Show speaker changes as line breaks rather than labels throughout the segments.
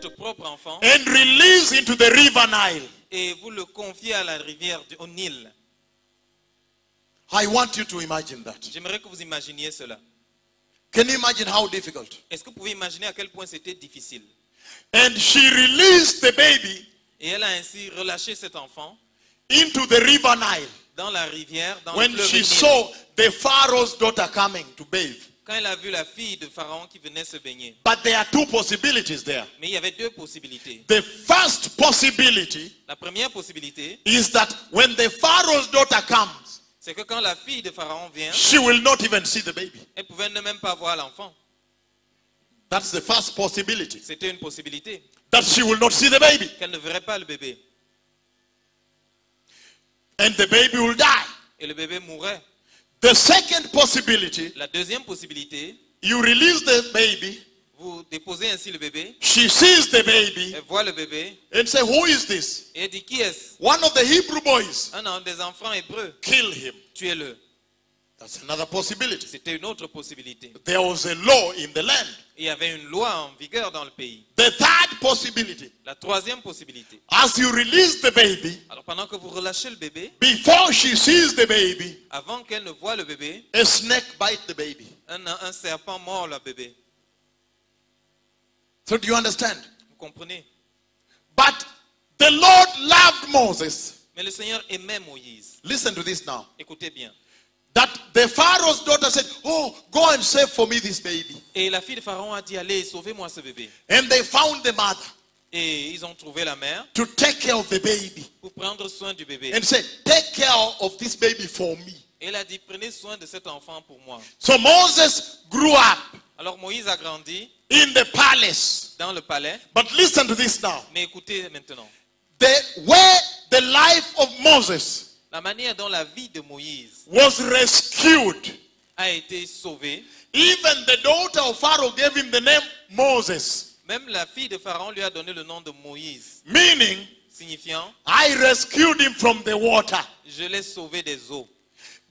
votre propre enfant
and release into the river Nile.
et vous le confiez à la rivière au Nil.
I want you to imagine that.
J'aimerais que vous imaginiez cela.
Can you imagine how difficult?
Est-ce que vous pouvez imaginer à quel point c'était difficile?
And she released the baby
Et elle a ainsi relâché cet enfant
into the river Nile
dans la rivière, dans
when
le fleuve
she
Nil.
saw the Pharaoh's daughter coming to bathe.
Quand elle a vu la fille de Pharaon qui venait se baigner.
But there are two possibilities there.
Mais il y avait deux possibilités.
The first possibility
La première possibilité,
is that when the Pharaoh's daughter comes,
c'est que quand la fille de Pharaon vient,
she will not even see the baby.
elle pouvait ne même pas voir l'enfant.
That's the first possibility.
C'était une possibilité.
That she will not see the baby.
Qu'elle ne verrait pas le bébé.
And the baby will die.
Et le bébé mourrait.
The second possibility,
La deuxième possibilité,
you release the baby,
vous déposez ainsi le bébé,
she sees the baby,
elle voit le bébé,
and say, who is this?
et elle dit qui est-ce?
One of the Hebrew boys.
Un des enfants hébreux.
Kill him.
Tuez-le.
That's another possibility.
C'était une autre possibilité.
There was a law in the land.
Il y avait une loi en vigueur dans le pays.
The third possibility,
La troisième possibilité.
as you release the baby,
Alors pendant que vous relâchez le bébé,
before she sees the baby,
avant qu'elle ne voie le bébé,
a snake bites the baby.
un serpent mord le bébé.
So do you understand?
Vous comprenez?
But the Lord loved Moses.
Mais le Seigneur aimait Moïse.
Listen to this now.
Écoutez bien.
That the Pharaoh's daughter said, oh, go and save for me this baby.
Et la fille de Pharaon a dit, allez, sauvez-moi ce bébé.
And they found the mother
Et ils ont trouvé la mère
to take care of the baby.
pour prendre soin du bébé.
And said, take care of this baby for me.
Et elle a dit, prenez soin de cet enfant pour moi.
So Moses grew up
Alors Moïse a grandi
in the palace.
dans le palais.
But listen to this now.
Mais écoutez maintenant.
The way the life of Moses
La manière dont la vie de Moïse
was rescued.
a été sauvée,
Even the daughter of Pharaoh gave him the name Moses.
même la fille de Pharaon lui a donné le nom de Moïse,
Meaning,
signifiant,
I rescued him from the water.
je l'ai sauvé des eaux.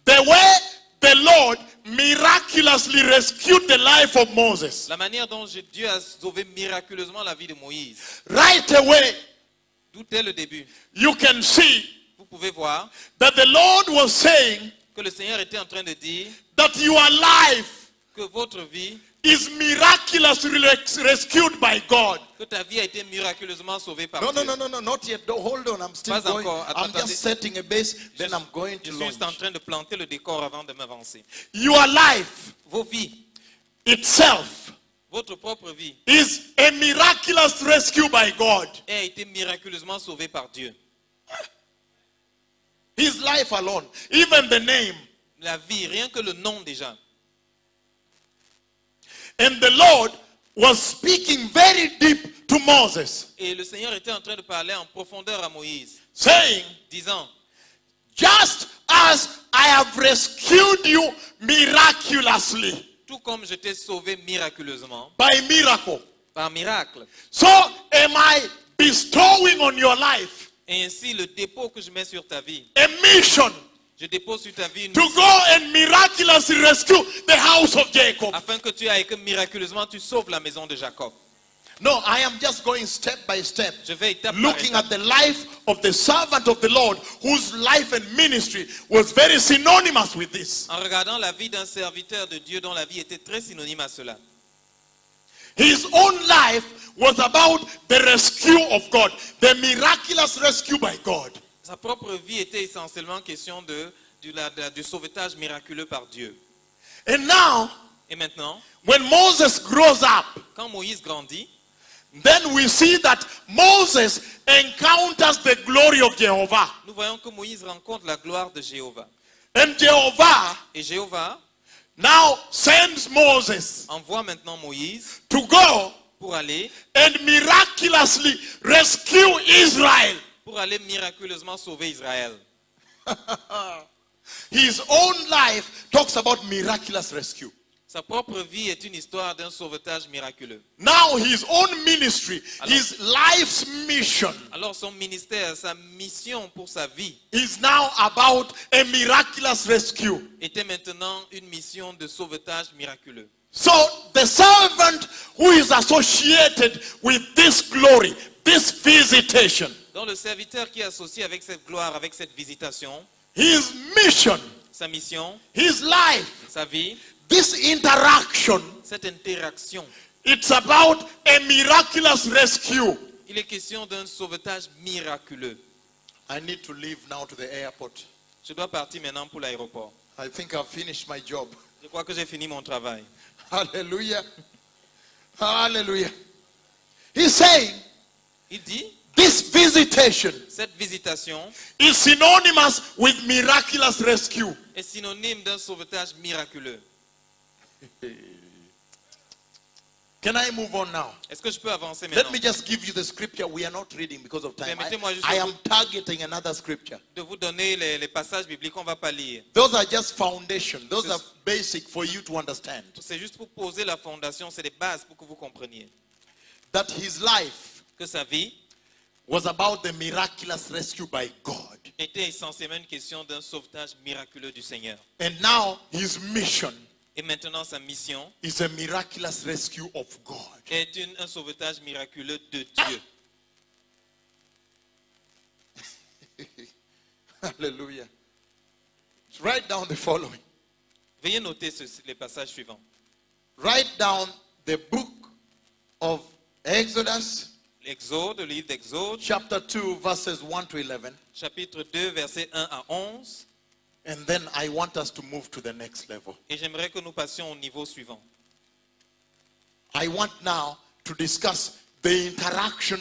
The way the Lord miraculously rescued the life of Moses.
La manière dont Dieu a sauvé miraculeusement la vie de Moïse,
Right away,
tout dès le début,
you can see
vous pouvez voir
that the Lord was saying
que le Seigneur était en train de dire
that your life
que votre vie,
is miraculously rescued by God.
que ta vie a été miraculeusement sauvée par
No,
Dieu.
no, not yet. Hold on, I'm still
Pas
going.
encore.
I'm
Attendez.
just setting a base, then I'm going
Je
to
suis juste en
launch.
train de planter le décor avant de m'avancer.
Your life
Vos vies,
itself
votre propre vie,
is a miraculous rescue by God.
a été miraculeusement sauvée par Dieu.
His life alone, even the name.
La vie, rien que le nom déjà.
And the Lord was speaking very deep to Moses,
Et le Seigneur était en train de parler en profondeur à Moïse,
saying,
disant,
just as I have rescued you miraculously,
tout comme je t'ai sauvé miraculeusement,
by miracle,
par miracle,
so am I bestowing on your life
et ainsi le dépôt que je mets sur ta vie,
a mission
je dépose sur ta vie une
to
mission,
go and miraculously rescue the house of Jacob.
afin que tu ailles, que miraculeusement tu sauves la maison de Jacob.
No, I am just going step by step,
Je vais étape par
looking
étape.
at the life of the servant of the Lord, whose life and ministry was very synonymous with this.
En regardant la vie d'un serviteur de Dieu dont la vie était très synonyme à cela.
His own life was about the rescue of God, the miraculous rescue by God.
Sa propre vie était essentiellement question du sauvetage miraculeux par Dieu.
And now,
Et maintenant,
when Moses grows up,
quand Moïse grandit,
then we see that Moses encounters the glory of Jehovah.
nous voyons que Moïse rencontre la gloire de Jéhovah.
And Jehovah
Et Jéhovah
now sends Moses
envoie maintenant Moïse
to go
pour aller
miraculously rescue Israel.
miraculeusement sauver Israël.
His own life talks about miraculous rescue.
Sa propre vie est une histoire d'un sauvetage miraculeux.
Now his own ministry, his life's mission
Alors son ministère, sa mission pour sa vie
is now about a miraculous rescue.
était maintenant une mission de sauvetage miraculeux.
So the servant who is associated with this glory, this visitation,
Donc le serviteur qui est associé avec cette gloire, avec cette visitation,
his mission,
sa mission,
his life,
sa vie,
this interaction,
cette interaction,
it's about a miraculous rescue.
il est question d'un sauvetage miraculeux.
I need to leave now to the airport.
Je dois partir maintenant pour l'aéroport.
I think I've finished my job.
Je crois que j'ai fini mon travail.
Hallelujah. Hallelujah. He's saying
Il dit,
this visitation
cette visitation
is synonymous with miraculous rescue.
est synonyme d'un sauvetage miraculeux.
Can I move on now?
Est-ce que je peux avancer
Let
maintenant?
me just give you the scripture. We are not reading because of time.
Permettez-moi juste
I am targeting another scripture.
de vous donner les passages bibliques qu'on ne va pas lire.
Those are just foundation. Those are basic for you to understand.
C'est juste pour poser la fondation, c'est des bases pour que vous compreniez
That his life
que sa vie
was about the miraculous rescue by God.
était essentiellement une question d'un sauvetage miraculeux du Seigneur.
And now his mission
Et maintenant, sa mission
is a miraculous rescue of God.
est un sauvetage miraculeux de Dieu.
Hallelujah. Write down the following.
Veuillez noter les passages suivants.
Write down the book of Exodus,
L'Exode, le livre d'Exode,
chapter 2, verses 1 to 11.
chapitre 2, versets 1 à 11.
And then I want us to move to the next level.
Et j'aimerais que nous passions au niveau suivant.
I want now to discuss the interaction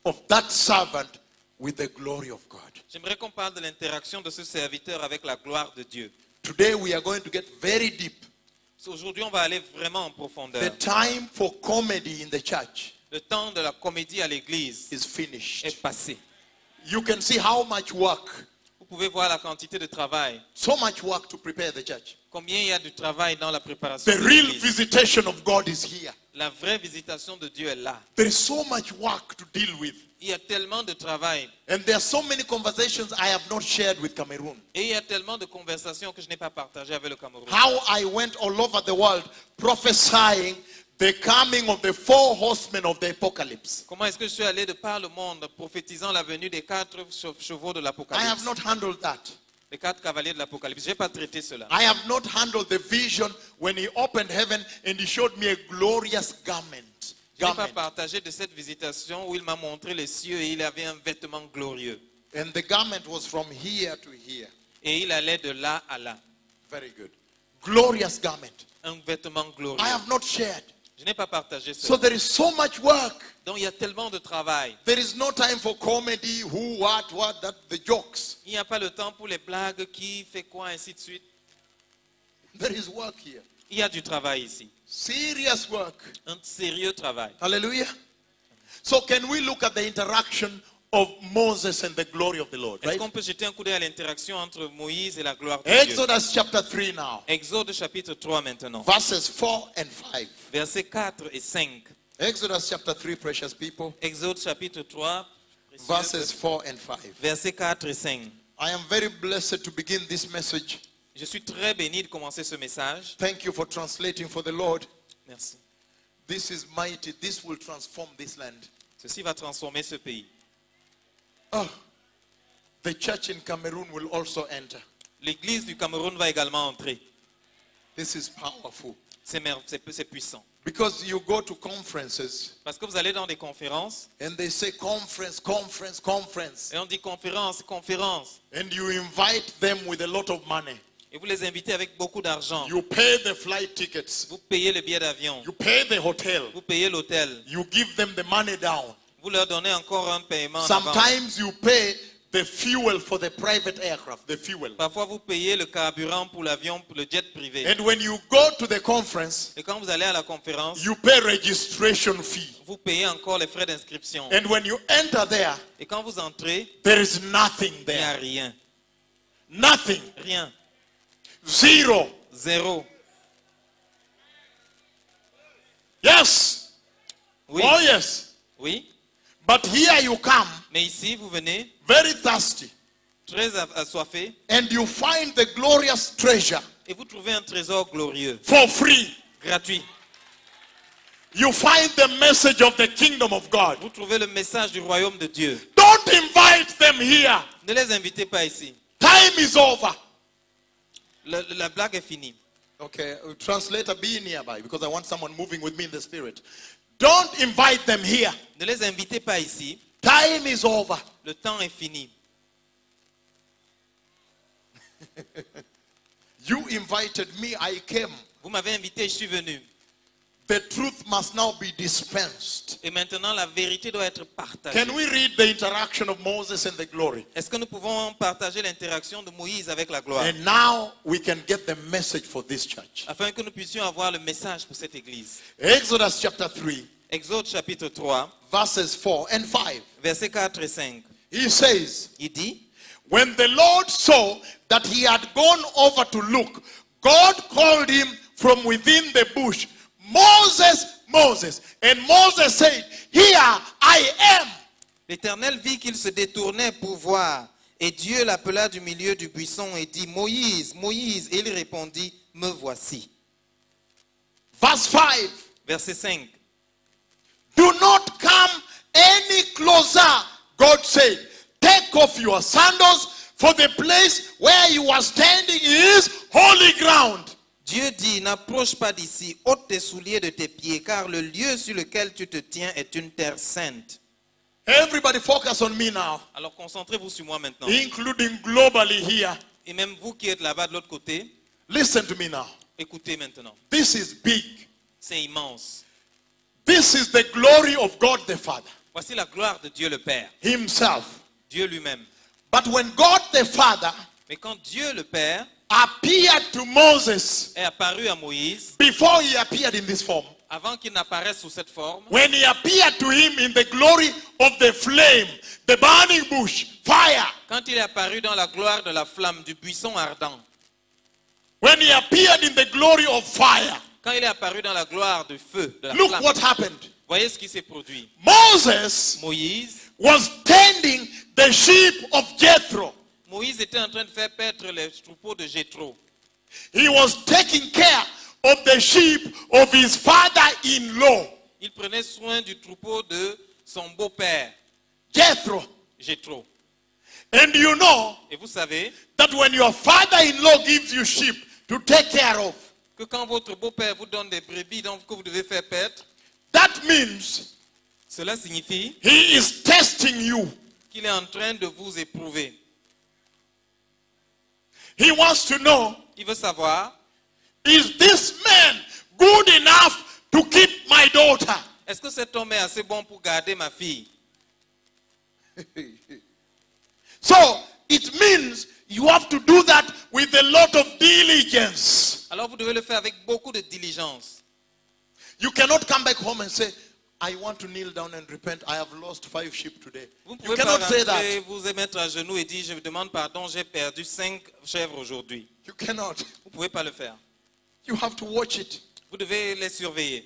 of that servant with the glory of God.
J'aimerais qu'on parle de l'interaction de ce serviteur avec la gloire de Dieu.
Today we are going to get very deep.
Aujourd'hui, on va aller vraiment en profondeur.
The time for comedy in the church
Le temps de la comédie à l'église
is finished.
est passé.
You can see how much work,
Vous pouvez voir la quantité de travail.
so much work to prepare the church.
Combien il y a de travail dans la préparation
The
de
real
l'église.
visitation of God is here.
La vraie visitation de Dieu est là.
There is so much work to deal with.
Il y a tellement de travail
And there are so many conversations I have not shared with Cameroon.
et il y a tellement de conversations que je n'ai pas partagées avec le Cameroun.
How I went all over the world prophesying the coming of the 4 horsemen of the apocalypse.
Comment est-ce que je suis allé de par le monde prophétisant la venue des 4 chevaux de
I have
l'Apocalypse,
not handled that.
les 4 cavaliers de l'Apocalypse? Je n'ai pas traité cela.
I have not handled the vision when he opened heaven and he showed me a glorious garment.
Je n'ai pas partagé de cette visitation où il m'a montré les cieux et il avait un vêtement glorieux.
And the garment was from here to here.
Et il allait de là à là.
Very good. Glorious garment.
Un vêtement glorieux.
I have not shared.
Je n'ai pas partagé
So
cela.
there is so much work.
Donc il y a tellement de travail.
There is no time for comedy, who, what, that, the jokes.
Il n'y a pas le temps pour les blagues, qui fait quoi, ainsi de suite.
There is work here.
Il y a du travail ici.
Serious work.
Un sérieux travail.
Hallelujah. So can we look at the interaction of Moses and the glory of the Lord,
Est-ce
right?
qu'on peut jeter un coup d'œil à l'interaction entre Moïse et la gloire de Dieu?
Exodus chapter 3 now.
Exode chapitre 3 maintenant.
Verses 4 and 5.
Versets 4 et 5.
Exodus chapter 3, precious people.
Exode chapitre 3, précieux,
Verses 4 and 5.
versets 4 et 5.
I am very blessed to begin this message.
Je suis très béni de commencer ce message.
Thank you for translating for the Lord.
Merci.
This is mighty. This will transform this land.
Ceci va transformer ce pays.
Oh, the church in Cameroon will also enter.
L'église du Cameroun va également entrer.
This is powerful.
C'est puissant.
Because you go to conferences
Parce que vous allez dans des conférences
and they say conference, conference, conference.
et on dit conférence, conférence.
And you invite them with a lot of money.
Et vous les invitez avec beaucoup d'argent.
You pay the flight tickets.
Vous payez le billet d'avion.
You pay the hotel.
Vous payez l'hôtel.
You give them the money down.
Vous leur donnez encore un paiement en avance.
Sometimes you pay the fuel for the private aircraft, the fuel.
Parfois, vous payez le carburant pour l'avion, pour le jet privé.
And when you go to the conference,
Et quand vous allez à la conférence,
you pay registration fee.
vous payez encore les frais d'inscription.
And when you enter there,
Et quand vous entrez,
there is nothing
il n'y a
there.
rien.
Nothing.
Rien.
Zero.
Zéro.
Yes.
Oui.
Oh, yes.
Oui.
But here you come,
Mais ici, vous venez
very thirsty,
très assoiffé
and you find the glorious treasure
et vous trouvez un trésor glorieux,
for free.
gratuit.
you find the message of the kingdom of God.
vous trouvez le message du royaume de Dieu.
Don't invite them here.
Ne les invitez pas ici.
Time is over.
La blague est finie.
Okay, translator, be nearby because I want someone moving with me in the spirit. Don't invite them here.
Ne les invitez pas ici.
Time is over.
Le temps est fini.
You invited me, I came.
Vous m'avez invité, je suis venu.
The truth must now be dispensed.
Et maintenant, la vérité doit être partagée.
Can we read the interaction of Moses and the glory?
Est-ce que nous pouvons partager l'interaction de Moïse avec la gloire?
And now we can get the message for this church.
Afin que nous puissions avoir le message pour cette église.
Exodus chapter 3,
Exode chapitre 3,
verses 4 and 5.
versets 4 et 5.
He says,
Il dit,
when the Lord saw that he had gone over to look, God called him from within the bush, Moses, Moses. And Moses said, here I am.
l'Éternel vit qu'il se détournait pour voir. Et Dieu l'appela du milieu du buisson et dit, Moïse, Moïse. Et il répondit, me voici.
Verse 5.
Verset 5.
Do not come any closer, God said. Take off your sandals, for the place where you are standing is holy ground.
Dieu dit, n'approche pas d'ici, ôte tes souliers de tes pieds, car le lieu sur lequel tu te tiens est une terre sainte.
Everybody focus on me now,
Alors concentrez-vous sur moi maintenant.
including globally here.
Et même vous qui êtes là-bas de l'autre côté,
Listen to me now.
écoutez maintenant.
This is big.
C'est immense.
This is the glory of God the Father
Voici la gloire de Dieu le Père,
himself.
Dieu lui-même.
But when God the Father
Mais quand Dieu le Père
appeared to Moses
est apparu à Moïse,
before he appeared in this form,
avant qu'il n'apparaisse sous cette forme,
when he appeared to him in the glory of the flame, the burning bush, fire,
quand il est apparu dans la gloire de la flamme du buisson ardent,
when he appeared in the glory of fire,
quand il est apparu dans la gloire du feu, de la
look
flamme,
what happened.
voyez ce qui s'est produit.
Moses
Moïse
was tending the sheep of Jethro.
Moïse était en train de faire paître les troupeaux de Jéthro.
He was taking care of the sheep of his father-in-law,
Il prenait soin du troupeau de son beau-père,
Jethro.
Jéthro.
And you know
Et vous savez
that when your father-in-law gives you sheep to take care of,
que quand votre beau-père vous donne des brebis donc, que vous devez faire paître,
that means
cela signifie
he is testing you.
qu'il est en train de vous éprouver.
He wants to know,
Il veut savoir,
is this man good enough to keep my daughter?
est-ce que cet homme est assez bon pour garder ma fille?
So it means you have to do that with a lot of diligence.
Alors vous devez le faire avec beaucoup de diligence.
You cannot come back home and say, I want to kneel down and repent. I have lost 5 sheep today.
Vous ne
You
pouvez pas
cannot say
rentrer,
that.
vous mettre à genoux et dire, je vous demande pardon, j'ai perdu 5 chèvres aujourd'hui.
You cannot.
Vous ne pouvez pas le faire.
You have to watch it.
Vous devez les surveiller.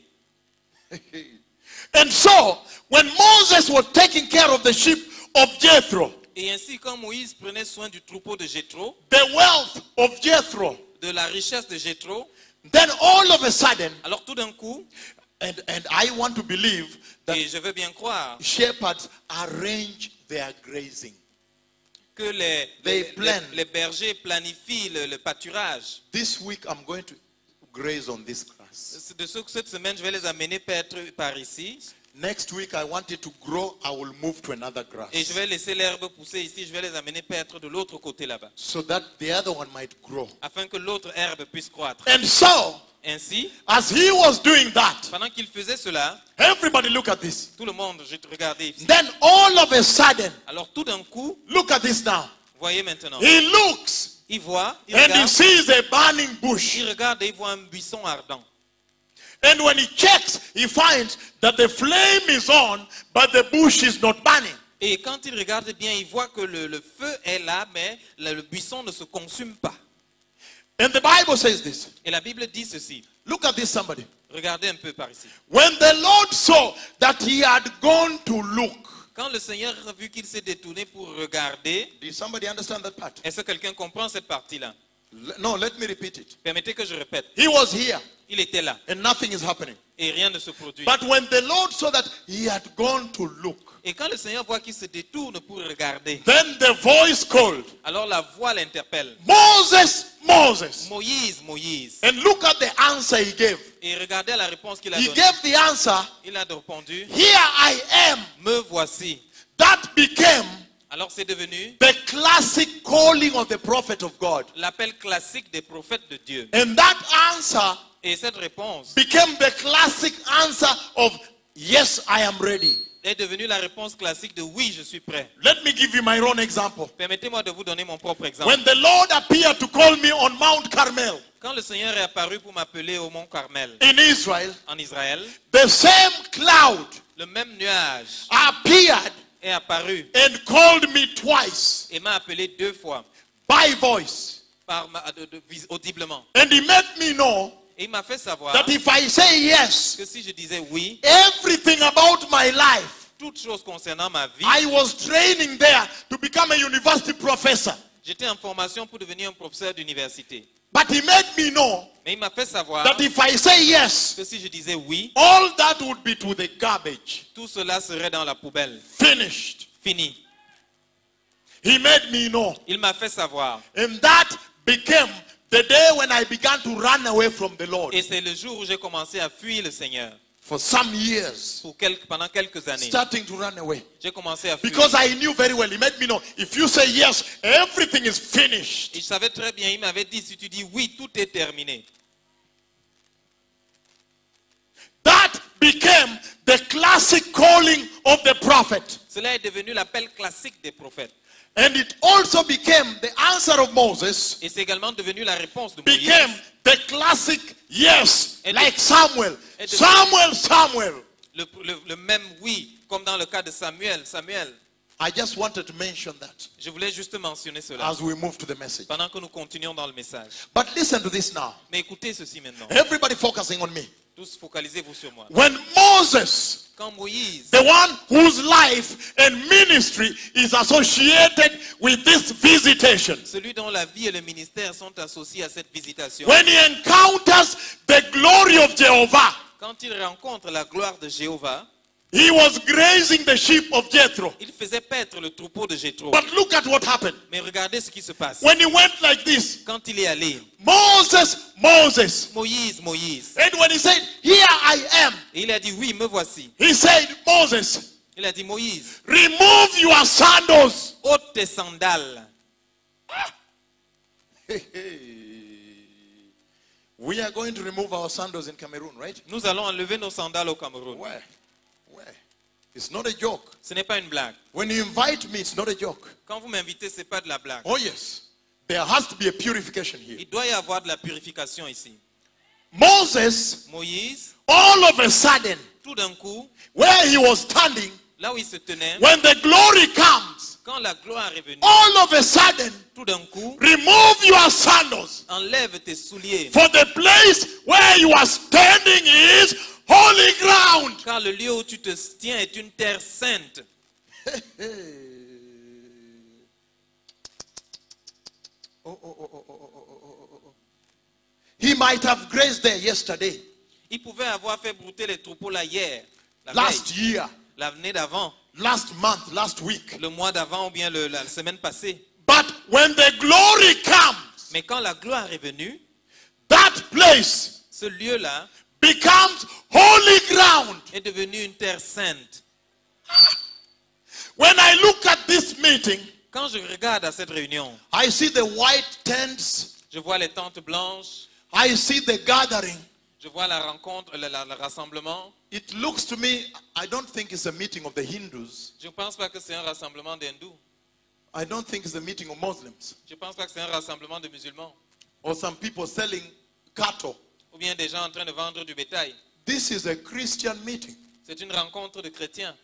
And so, when Moses was taking care of the sheep of Jethro,
Et ainsi, quand Moïse prenait soin du troupeau de Jéthro,
the wealth of Jethro,
de la richesse de Jéthro,
then all of a sudden,
alors tout d'un coup,
and I want to believe that
et je veux bien croire
shepherds arrange their grazing.
que les
plan.
bergers planifient le pâturage.
This week I'm going to graze on this grass.
Cette semaine, je vais les amener paître par ici.
Next week I want it to grow, I will move to another grass.
Et je vais laisser l'herbe pousser ici. Je vais les amener paître de l'autre côté là-bas.
So that the other one might grow.
Afin que l'autre herbe puisse croître.
And so,
Ainsi,
as he was doing that,
pendant qu'il faisait cela,
everybody look at this.
tout le monde, je regardais ici.
Then all of a sudden,
Alors tout d'un coup,
look at this now.
voyez maintenant,
He looks
il voit, il
and he
regarde,
sees a burning bush.
il regarde et il voit un buisson ardent.
And when he checks, he finds that the flame is on, but the bush is not burning.
Et quand il regarde bien, il voit que le feu est là, mais le buisson ne se consume pas.
And the Bible says this.
Et la Bible dit ceci.
Look at this, somebody.
Regardez un peu par ici.
When the Lord saw that he had gone to look.
Quand le Seigneur a vu qu'il s'est détourné pour regarder,
Did somebody understand that part?
est-ce que quelqu'un comprend cette partie-là?
No, let me repeat it.
Permettez que je répète.
He was here
Il était là
and nothing is happening.
et rien ne se produit.
But when the Lord saw that he had gone to look,
Et quand le Seigneur voit qu'il se détourne pour regarder,
then the voice called,
alors la voix l'interpelle.
Moses, Moses.
Moïse, Moïse.
And look at the answer he gave.
Et regardez la réponse qu'il a
He
donnée.
gave the answer,
Il a répondu,
here I am.
me voici.
That became
Alors c'est devenu
the classic calling of the prophet of God.
l'appel classique des prophètes de Dieu.
And that answer
Et cette réponse
became the classic answer of, yes, I am ready.
est devenue la réponse classique de oui, je suis prêt.
Let me give you my own example.
Permettez-moi de vous donner mon propre exemple.
When the Lord appeared to call me on Mount Carmel
Quand le Seigneur est apparu pour m'appeler au mont Carmel,
in Israel,
en Israël,
the same cloud
le même nuage
appeared
est apparu
and called me twice
et m'a appelé 2 fois,
by voice.
audiblement.
And he made me know
Et il m'a fait savoir
that if I say yes,
que si je disais oui,
everything about my life,
toute chose concernant ma vie,
I was training there to become a university professor.
j'étais en formation pour devenir un professeur d'université.
But he made me know
Mais il m'a fait savoir
that if I say yes,
que si je disais oui,
all that would be to the garbage.
tout cela serait dans la poubelle.
Finished.
Fini.
He made me know.
Il m'a fait savoir.
And that became the day when I began to run away from the Lord.
Et c'est le jour où j'ai commencé à fuir le Seigneur.
For some years,
Pendant quelques années,
starting to run away.
j'ai commencé à fuir.
Because I knew very well, he made me know, if you say yes, everything is finished.
Et je savais très bien, il m'avait dit, si tu dis oui, tout est terminé.
That became the classic calling of the prophet.
Cela est devenu l'appel classique des prophètes.
And it also became the answer of Moses,
Et c'est également devenu la réponse de Moïse.
became the classic yes,
Et
like
de-
Samuel.
et de-
Samuel.
Le même oui, comme dans le cas de Samuel. Samuel,
I just wanted to mention that
je voulais juste mentionner cela
as we move to the message.
pendant que nous continuons dans le message.
But listen to this now.
Mais écoutez ceci maintenant.
Everybody focusing on me.
Tous focalisez-vous sur moi.
When Moses,
Quand Moïse,
the one whose life and ministry is associated with this visitation,
celui dont la vie et le ministère sont associés à cette visitation,
when he encounters the glory of Jehovah,
quand il rencontre la gloire de Jéhovah,
he was grazing the sheep of Jethro.
il faisait paître le troupeau de Jéthro.
But look at what happened.
Mais regardez ce qui se passe.
When he went like this,
Quand il est allé,
Moses, Moses.
Moïse, Moïse,
And when he said, here I am,
et il a dit, oui, me voici.
he said, Moses,
Il a dit, Moïse,
remove your sandals.
ôte tes sandales.
We are going to remove our sandals in Cameroon, right?
Nous allons enlever nos sandales au Cameroun.
Where? Where? It's not a joke.
Ce n'est pas une blague.
When you invite me, it's not a joke.
Quand vous m'invitez, ce n'est pas de la blague.
Oh, yes. There has to be a purification here.
Il doit y avoir de la purification ici.
Moses,
Moïse,
all of a sudden,
tout d'un coup,
where he was standing,
là où il se tenait,
when the glory comes,
quand la gloire est venue,
all of a sudden,
tout d'un coup,
remove your sandals.
enlève tes souliers.
For the place where you are standing is holy ground.
Car le lieu où tu te tiens est une terre sainte.
He might have grazed there yesterday,
Il pouvait avoir fait brouter les troupeaux là hier, la
last
veille,
year,
l'année d'avant,
last month, last week.
le mois d'avant ou bien la semaine passée.
But when the glory comes,
Mais quand la gloire est venue,
that place
ce lieu-là
becomes holy ground.
est devenu une terre sainte.
When I look at this meeting,
Quand je regarde à cette réunion,
I see the white tents,
je vois les tentes blanches,
I see the gathering.
je vois la rencontre, le rassemblement.
It looks to me, I don't think it's a meeting of the Hindus.
Je ne pense pas que c'est un rassemblement d'hindous.
I don't think it's a meeting of Muslims.
Je ne pense pas que c'est un rassemblement de musulmans.
Or some people selling cattle.
Ou bien des gens en train de vendre du bétail.
This is a Christian meeting.
C'est une rencontre de chrétiens.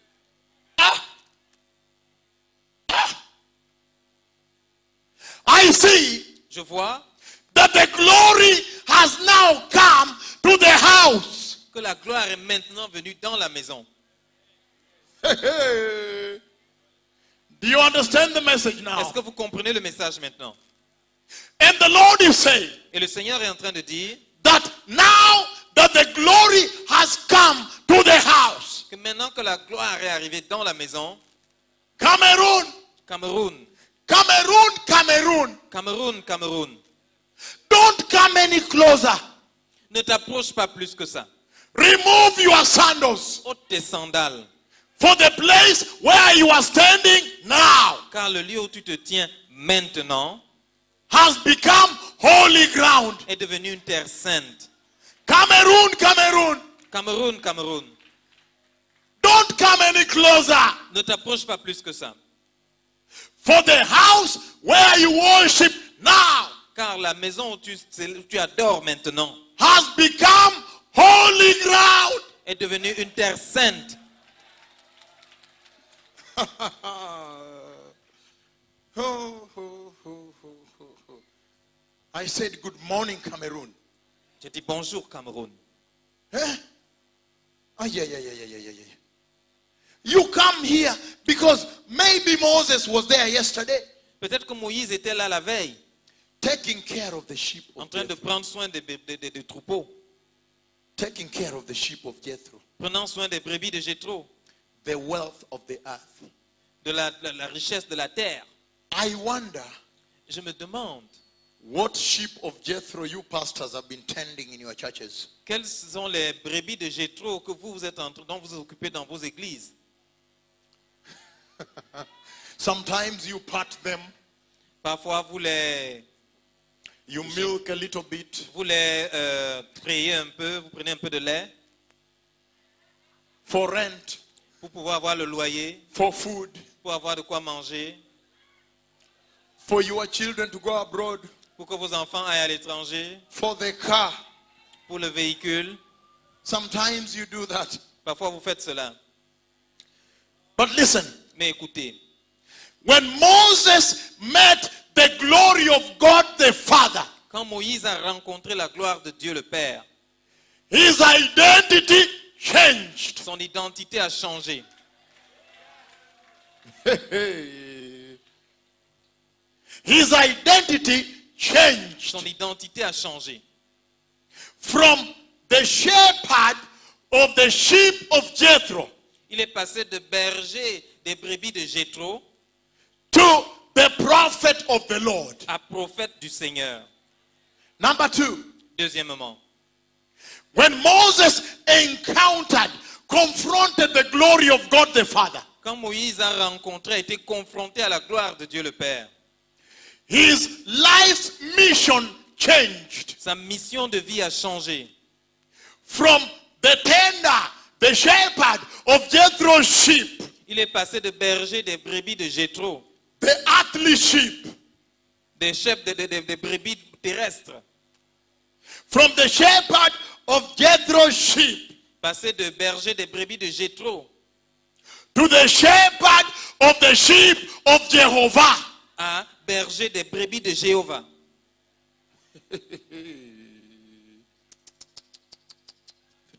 I see
Je vois
that the glory has now come to the house.
que la gloire est maintenant venue dans la maison.
Do you understand the message
Est-ce
now?
que vous comprenez le message maintenant?
And the Lord is saying
Et le Seigneur est en train de dire
that now that the glory has come to the house,
que maintenant que la gloire est arrivée dans la maison,
Cameroon,
Cameroun,
Cameroon, Cameroon,
Cameroun, Cameroun,
don't come any closer.
ne t'approche pas plus que ça.
Remove your sandals.
Ôte tes sandales,
For the place where you are standing now
car le lieu où tu te tiens maintenant
has become holy ground.
est devenu une terre sainte.
Cameroon, Cameroon,
Cameroun, Cameroun,
don't come any closer.
ne t'approche pas plus que ça.
For the house where you worship now
Car la maison où tu adores maintenant
has become holy ground.
est devenue une terre sainte.
I said, good morning, Cameroon.
J'ai dit bonjour Cameroun.
Eh? Ah, yeah. You come here because maybe Moses was there yesterday
Peut-être que Moïse était là la veille,
taking care of the sheep
en
of
train de
Jethro.
prendre soin des troupeaux,
Taking care of the sheep of Jethro.
prenant soin des brebis de Jéthro,
The wealth of the earth.
de la richesse de la terre.
I wonder
Je me demande,
what sheep of Jethro you pastors have been tending in your churches.
quelles sont les brebis de Jéthro que vous êtes dont vous vous occupez dans vos églises?
Sometimes you pat them,
Parfois, vous les
you milk a little bit
frayez un peu, vous prenez un peu de lait
for rent,
pour pouvoir avoir le loyer,
for food,
pour avoir de quoi manger,
for your children to go abroad,
pour que vos enfants aillent à l'étranger,
for the car.
pour le véhicule.
Sometimes you do that.
Parfois, vous faites cela.
But listen,
Mais écoutez,
when Moses met the glory of God the Father,
quand Moïse a rencontré la gloire de Dieu le Père,
his identity changed.
son identité a changé.
His identity changed
Son identité a changé.
from the shepherd of the sheep of Jethro
Il est passé de berger des brebis de Jéthro
to the prophet of the Lord.
à prophète du Seigneur.
Number two,
Deuxièmement,
when Moses encountered, confronted the glory of God the Father,
quand Moïse a rencontré, a été confronté à la gloire de Dieu le Père,
his life's mission changed
sa mission de vie a changé.
from the tender, the shepherd of Jethro's sheep,
Il est passé de berger des brebis de Jéthro,
the earthly sheep,
des chefs des brebis terrestres,
from the shepherd of Jethro's sheep
passé de berger des brebis de Jéthro
to the shepherd of the sheep of Jehovah.
à berger des brebis de Jéhovah.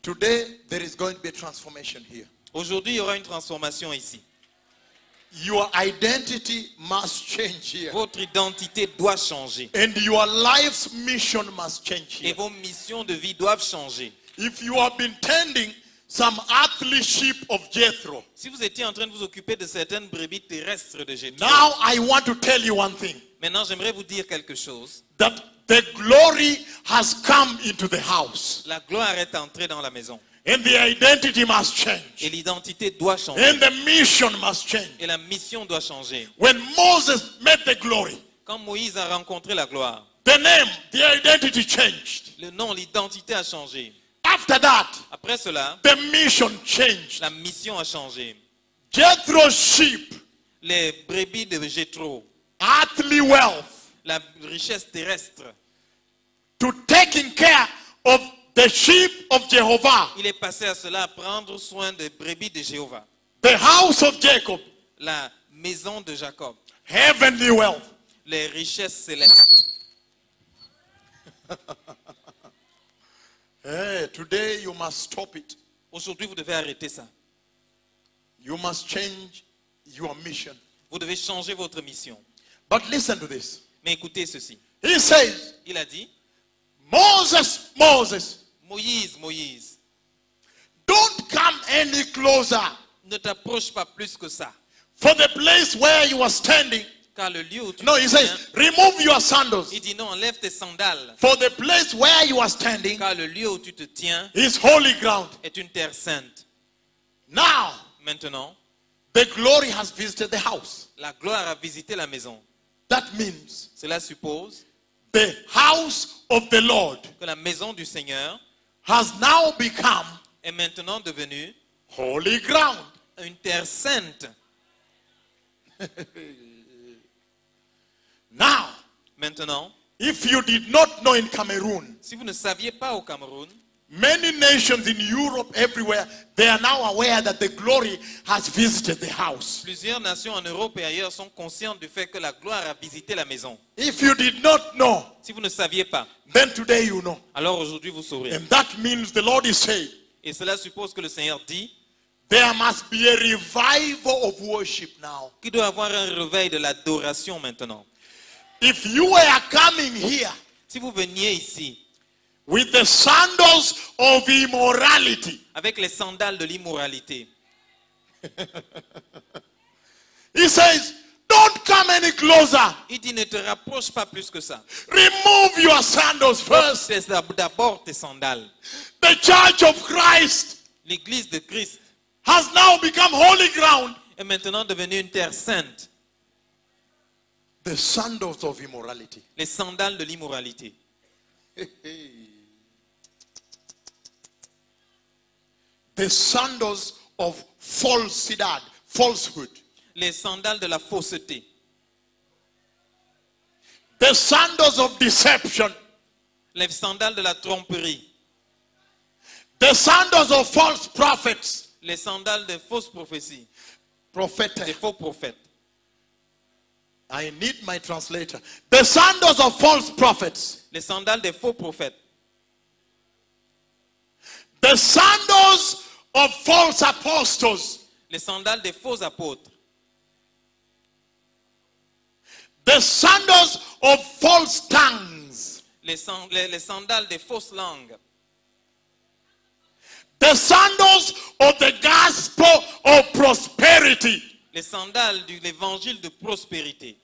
Today, there is going to be a transformation here.
Aujourd'hui, il y aura une transformation ici.
Your identity must change here.
Votre identité doit changer.
And your life's mission must change
Et
here.
vos missions de vie doivent changer.
If you have been tending some earthly sheep of Jethro,
Si vous étiez en train de vous occuper de certaines brebis terrestres de Jéthro,
now I want to tell you one thing.
maintenant j'aimerais vous dire quelque chose.
That the glory has come into the house.
La gloire est entrée dans la maison.
And the identity must
Et
change.
l'identité doit changer.
And the mission must change.
Et la mission doit changer.
When Moses met the glory,
Quand Moïse a rencontré la gloire,
the name, the identity changed.
le nom, l'identité a changé.
After that,
Après cela,
the mission changed.
la mission a changé.
Jethro's sheep,
Les brebis de Jéthro,
earthly wealth,
la richesse terrestre,
to taking care of the sheep of Jehovah,
il est passé à cela, à prendre soin des brebis de Jéhovah.
the house of Jacob,
La maison de Jacob,
heavenly wealth.
les richesses célestes.
Hey, today you must stop it.
Aujourd'hui, vous devez arrêter ça.
You must change your mission.
Vous devez changer votre mission.
But listen to this.
Mais écoutez ceci.
He says,
Il a dit,
Moses, Moses,
Moïse, Moïse,
don't come any closer.
ne t'approche pas plus que ça.
For the place where you are standing.
Car le lieu où tu
No,
te
he
tiens,
says, remove your sandals.
il dit non, enlève tes sandales.
For the place where you are standing
Car le lieu où tu te tiens
is holy ground.
est une terre sainte.
Now,
Maintenant,
the glory has visited the house.
la gloire a visité la maison.
That means
Cela suppose
the house of the Lord
que la maison du Seigneur
has now become
est maintenant devenue
holy ground.
une terre sainte.
Now,
Maintenant,
if you did not know in Cameroon,
si vous ne saviez pas au Cameroun,
many nations in Europe, everywhere, they are now aware that the glory has visited the house.
plusieurs nations en Europe et ailleurs sont conscientes du fait que la gloire a visité la maison.
If you did not know,
Si vous ne saviez pas,
then today you know.
alors aujourd'hui vous saurez.
And that means the Lord is saying,
Et cela suppose que le Seigneur dit
there must be a revival of worship now.
qu'il doit y avoir un réveil de l'adoration maintenant.
If you were coming here
Si vous veniez ici
with the sandals of immorality,
avec les sandales de l'immoralité,
he says, don't come any closer.
il dit ne te rapproche pas plus que ça.
Remove your sandals first.
C'est d'abord tes sandales.
The church of Christ
L'église de Christ
has now become holy ground.
est maintenant devenue une terre sainte.
The sandals of immorality.
Les sandales de l'immoralité.
The sandals of falsehood, falsehood.
Les sandales de la fausseté.
The sandals of deception.
Les sandales de la tromperie.
The sandals of false prophets.
Les sandales des fausses prophéties. Des
Prophet.
faux prophètes.
I need my translator. The sandals of false prophets.
Les sandales des faux prophètes.
The sandals of false apostles.
Les sandales des faux apôtres.
The sandals of false tongues.
Les sandales des fausses langues.
The sandals of the gospel of prosperity.
Les sandales de l'évangile de prospérité.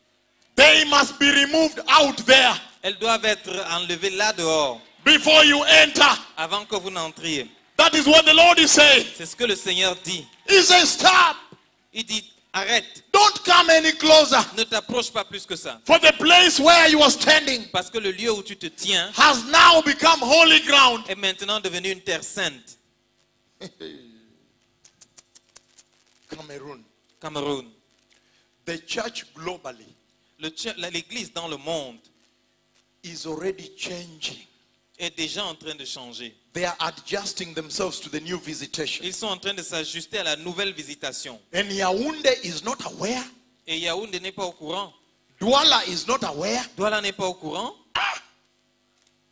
They must be removed out there
Elles doivent être enlevées là dehors
before you enter.
avant que vous n'entriez.
That is what the Lord is saying.
C'est ce que le Seigneur dit.
He says, stop.
Il dit, arrête,
Don't come any closer.
ne t'approche pas plus que ça.
For the place where you are standing
Parce que le lieu où tu te tiens
has now become holy ground.
est maintenant devenu une terre sainte.
Cameroon.
Cameroun.
The church globally
L'église dans le monde
is already changing.
est déjà en train de changer.
They are adjusting themselves to the new visitation.
Ils sont en train de s'ajuster à la nouvelle visitation.
And Yaoundé is not aware.
Et Yaoundé n'est pas au courant.
Douala is not aware.
Douala n'est pas au courant.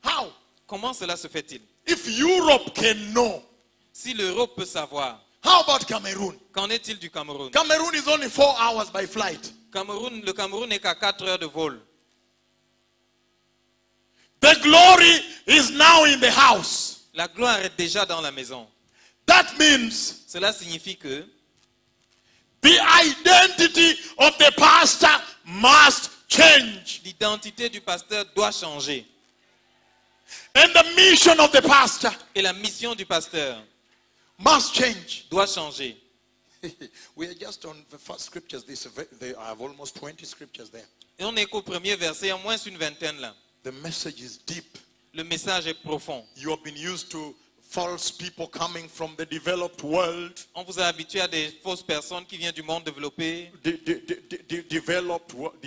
How?
Comment cela se fait-il?
If Europe can know,
Si l'Europe peut savoir,
how about Cameroon?
qu'en est-il du Cameroun?
Cameroon is only 4 hours by flight.
Le Cameroun n'est qu'à 4 heures de vol.
The glory is now in the house.
La gloire est déjà dans la maison.
That means
Cela signifie que
the identity of the pastor must change.
l'identité du pasteur doit changer.
And the mission of the pastor
Et la mission du pasteur
must change.
doit changer.
We are just on the first scriptures. I have almost 20 scriptures there.
Et on est qu'au premier verset, il y a moins une vingtaine là.
The message is deep.
Le message est profond.
You have been used to false people coming from the developed world.
On vous a habitué à des fausses personnes qui viennent du monde développé.
Developed world.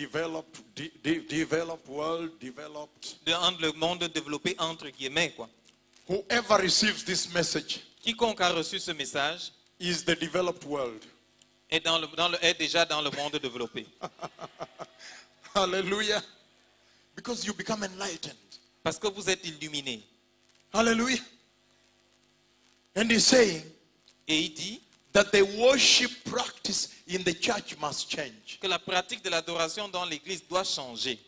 Le monde développé entre guillemets quoi.
Whoever receives this message
Quiconque a reçu ce message
is the developed world.
est, est déjà dans le monde développé.
Hallelujah. Because you become enlightened.
Parce que vous êtes illuminés.
Hallelujah. And he's saying
Et il dit
that the worship practice in the church must change.
que la pratique de l'adoration dans l'église doit changer.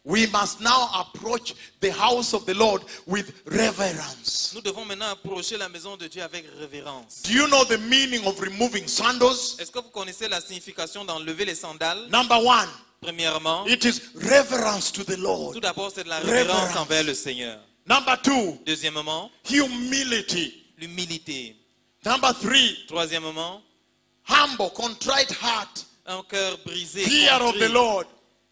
we must now approach the house of the Lord with reverence.
Nous devons maintenant approcher la maison de Dieu avec révérence.
Do you know the meaning of removing sandals?
Est-ce que vous connaissez la signification d'enlever les sandales?
Number one,
Premièrement,
it is reverence to the
tout
Lord.
d'abord, c'est de la révérence
Reverence.
envers le Seigneur.
Number two,
Deuxièmement,
humility.
l'humilité.
Number three,
Troisièmement,
humble, contrite heart.
un cœur brisé,
Fear of
contrit,
the Lord.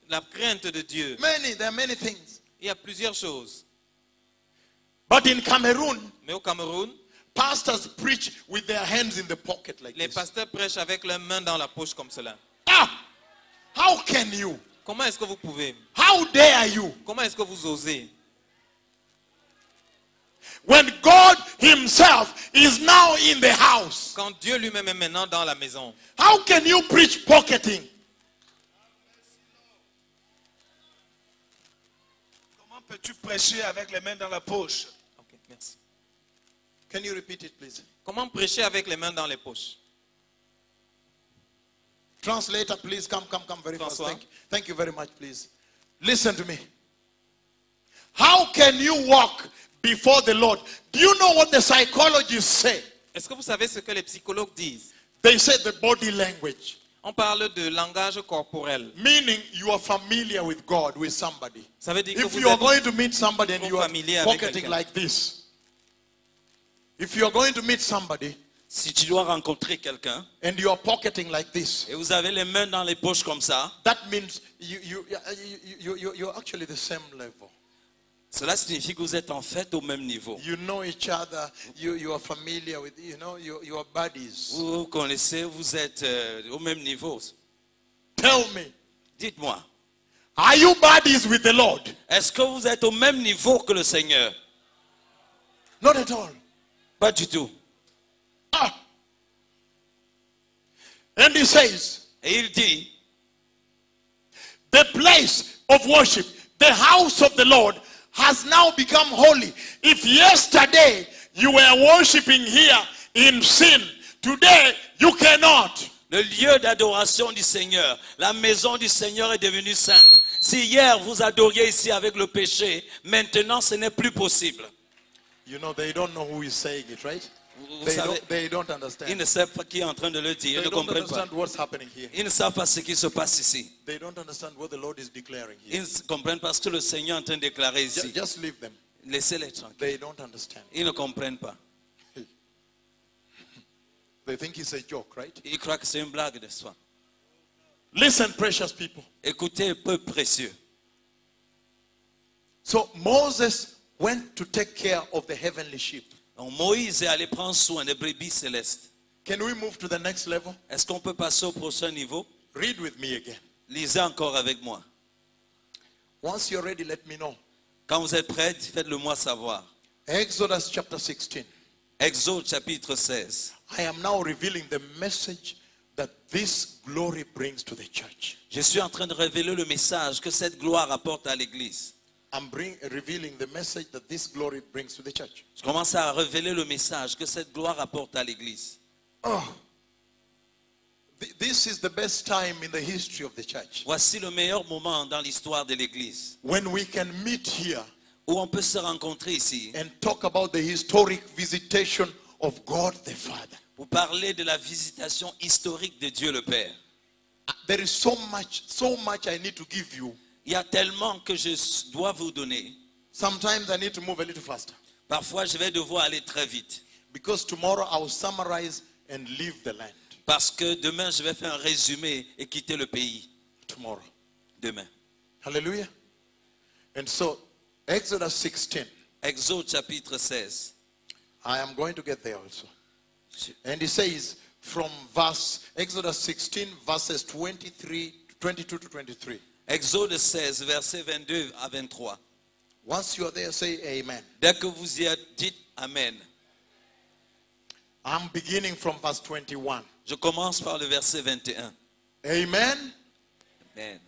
la crainte de Dieu.
There are many things.
Il y a plusieurs choses.
But in Cameroon,
Mais au Cameroun,
pastors preach with their hands in the pocket like
les
this.
pasteurs prêchent avec leurs mains dans la poche comme cela.
Ah! How can you?
Comment est-ce que vous pouvez?
How dare you?
Comment est-ce que vous osez?
When God himself is now in the house,
Quand Dieu lui-même est maintenant dans la maison,
how can you preach pocketing?
Comment peux-tu prêcher avec les mains dans la poche?
Ok, merci.
Can you repeat it, please?
Comment prêcher avec les mains dans les poches?
Translator, please come very fast.
François.
Thank you very much, please. Listen to me. How can you walk before the Lord? Do you know what the psychologists say?
Est-ce que vous savez ce que les psychologues disent?
They say the body language,
On parle de langage corporel.
meaning you are familiar with God, with somebody.
Ça veut dire que
If
vous
you are
êtes
going to meet somebody and
trop
you are
familier avec
pocketing
quelqu'un.
like this, if you are going to meet somebody
Si tu dois rencontrer quelqu'un
and you are pocketing like this,
et vous avez les mains dans les poches comme ça,
that means you're actually the same level.
cela signifie que vous êtes en fait au même niveau.
You know each other, you are familiar with, you are buddies.
Vous vous connaissez, vous êtes au même niveau.
Tell me,
Dites-moi,
are you buddies with the Lord?
est-ce que vous êtes au même niveau que le Seigneur?
Not at all.
Pas du tout.
Ah. And he says,
Et il dit,
the place of worship, the house of the Lord, has now become holy. If yesterday you were worshiping here in sin, today you cannot.
le lieu d'adoration du Seigneur, la maison du Seigneur est devenue sainte. Si hier vous adoriez ici avec le péché, maintenant ce n'est plus possible.
You know, they don't know who is saying it, right?
Vous savez,
They don't
ils
understand.
ne savent pas qui est en train de le dire, ils
They
ne
don't
comprennent pas.
understand what's happening here.
Ils ne savent pas ce qui se passe ici.
They don't understand what the Lord is declaring
Ils
here.
ne comprennent pas ce que le Seigneur est en train de déclarer ici.
Just leave them.
Laissez-les tranquilles.
They don't understand.
Ils ne comprennent pas.
They think it's a joke, right?
Ils croient que c'est une blague de soi.
Listen, precious people.
Écoutez, peuple précieux.
So Moses went to take care of the heavenly sheep.
Donc Moïse est allé prendre soin des brebis célestes.
Can we move to the next level?
Est-ce qu'on peut passer au prochain niveau?
Read with me again.
Lisez encore avec moi.
Once you're ready, let me know.
Quand vous êtes prêts, faites-le moi savoir.
Exodus chapter 16.
Exode chapitre 16.
I am now revealing the message that this glory brings to the church.
Je suis en train de révéler le message que cette gloire apporte à l'église.
I'm revealing the message that this glory brings to the church.
Je commence à révéler le message que cette gloire apporte à l'église.
Oh, this is the best time in the history of the church.
Voici le meilleur moment dans l'histoire de l'église
When we can meet here
où on peut se rencontrer ici
and talk about the historic visitation of God the Father.
pour parler de la visitation historique de Dieu le Père.
There is so much I need to give you.
Il y a tellement que je dois vous donner.
Sometimes I need to move a little faster
Parfois, je vais devoir aller très vite.
because tomorrow I will summarize and leave the land.
Parce que demain, je vais faire un résumé et quitter le pays.
Tomorrow.
Demain.
Hallelujah. And so, Exodus 16.
Exode chapitre 16.
I am going to get there also. And he says from Exodus 16, verses 22 to 23.
Exode 16, versets 22 à 23.
Once you are there, say amen.
Dès que vous y êtes, dites Amen.
I'm beginning from verse 21.
Je commence par le verset 21.
Amen.
Amen.